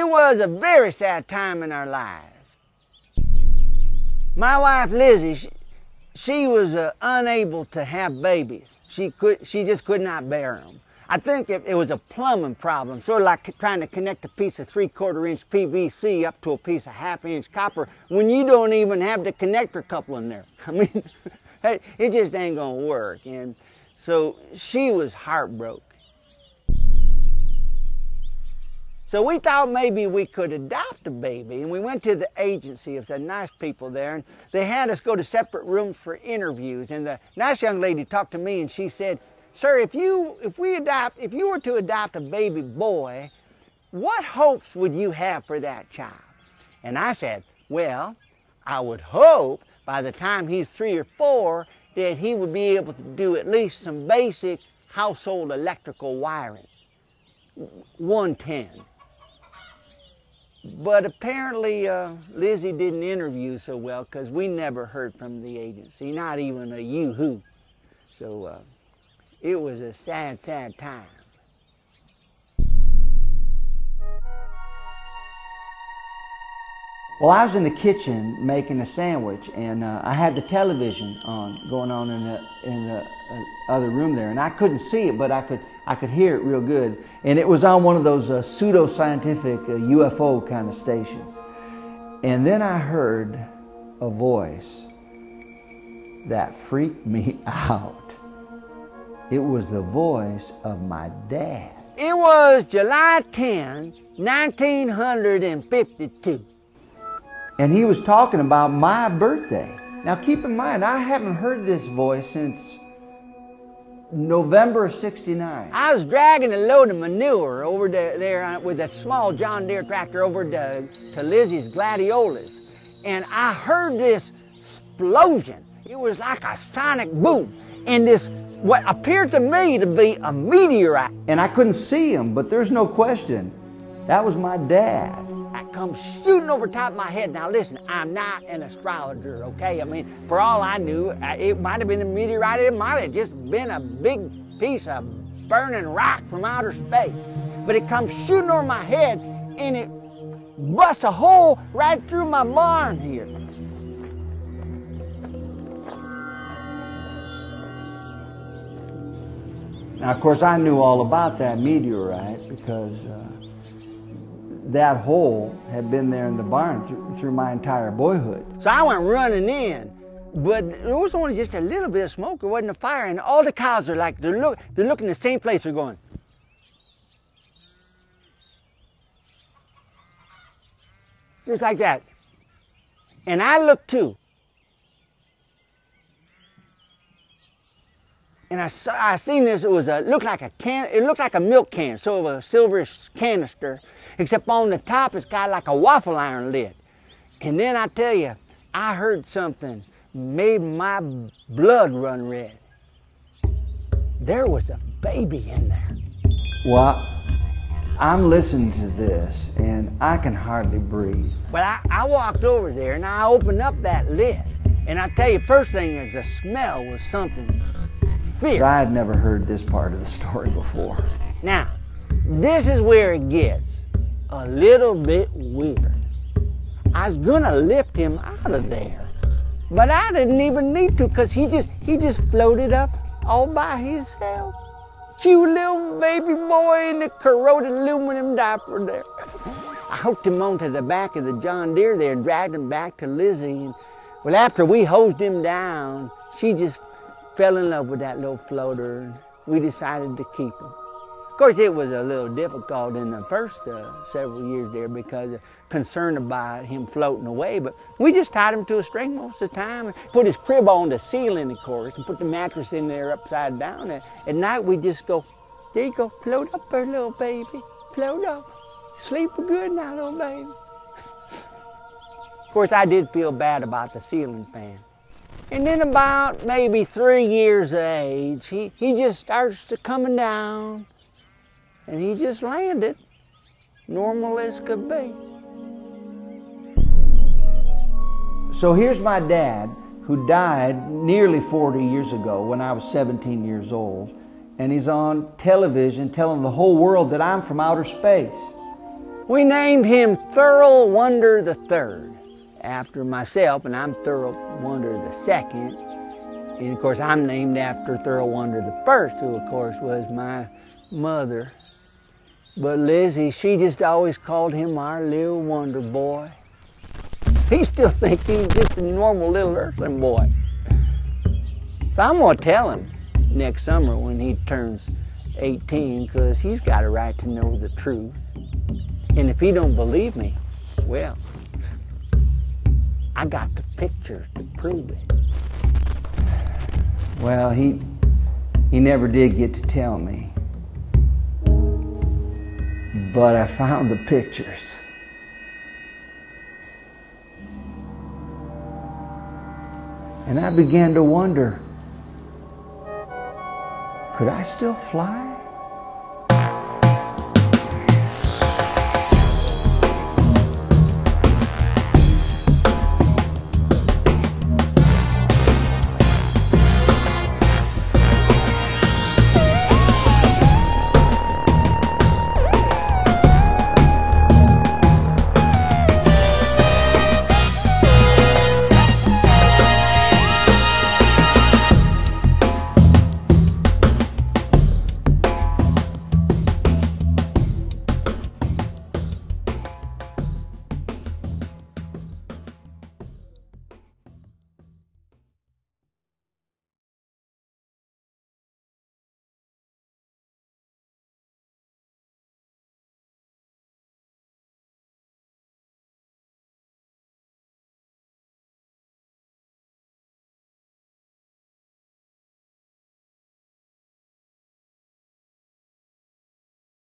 It was a very sad time in our lives. My wife Lizzie, she was unable to have babies. She just could not bear them. I think it was a plumbing problem, sort of like trying to connect a piece of 3/4 inch PVC up to a piece of 1/2 inch copper when you don't even have the connector couple in there. I mean, it just ain't gonna work. And so she was heartbroken. So we thought maybe we could adopt a baby, and we went to the agency of the nice people there, and they had us go to separate rooms for interviews. And the nice young lady talked to me, and she said, "Sir, if you were to adopt a baby boy, what hopes would you have for that child?" And I said, "Well, I would hope by the time he's 3 or 4 that he would be able to do at least some basic household electrical wiring." 110. But apparently Lizzie didn't interview so well because we never heard from the agency, not even a yoo-hoo. So it was a sad, sad time. Well, I was in the kitchen making a sandwich, and I had the television going on in the other room there, and I couldn't see it, but I could hear it real good. And it was on one of those pseudo-scientific UFO kind of stations. And then I heard a voice that freaked me out. It was the voice of my dad. It was July 10, 1952. And he was talking about my birthday. Now keep in mind, I haven't heard this voice since November of '69. I was dragging a load of manure over there with a small John Deere tractor over to Lizzie's gladiolas. And I heard this explosion. It was like a sonic boom. And this, what appeared to me to be a meteorite. And I couldn't see him, but there's no question, that was my dad. That comes shooting over top of my head. Now listen, I'm not an astrologer, okay? I mean, for all I knew, it might have been a meteorite. It might have just been a big piece of burning rock from outer space. But it comes shooting over my head, and it busts a hole right through my barn here. Now, of course, I knew all about that meteorite because that hole had been there in the barn through my entire boyhood. So I went running in, but there was only just a little bit of smoke. There wasn't a fire, and all the cows are like, they're looking the same place. They're going. Just like that. And I looked too. And I seen this, it looked like a milk can, sort of a silverish canister, except on the top it's got like a waffle iron lid. And then I tell you, I heard something made my blood run red. There was a baby in there. Well, I'm listening to this and I can hardly breathe. But I walked over there and I opened up that lid. And I tell you, first thing is the smell was something fierce. I had never heard this part of the story before. Now, this is where it gets a little bit weird. I was gonna lift him out of there, but I didn't even need to because he just floated up all by himself. Cute little baby boy in the corroded aluminum diaper there. I hooked him onto the back of the John Deere there and dragged him back to Lizzie. And, well, after we hosed him down, she just fell in love with that little floater, and we decided to keep him. Of course, it was a little difficult in the first several years there because of concern about him floating away, but we just tied him to a string most of the time and put his crib on the ceiling, of course, and put the mattress in there upside down. And at night, we just go, there you go, float up there, little baby, float up. Sleep good now, little baby. Of course, I did feel bad about the ceiling fan. And then about maybe 3 years of age, he just starts to coming down, and he just landed, normal as could be. So here's my dad, who died nearly 40 years ago when I was 17 years old, and he's on television telling the whole world that I'm from outer space. We named him Thurl Wonder III, after myself, and I'm Thurl Wonder II. And of course, I'm named after Thurl Wonder I, who of course was my mother. But Lizzie, she just always called him our little wonder boy. He still thinks he's just a normal little earthling boy. So I'm gonna tell him next summer when he turns 18, because he's got a right to know the truth. And if he don't believe me, well, I got the picture to prove it. Well, he never did get to tell me. But I found the pictures. And I began to wonder, could I still fly?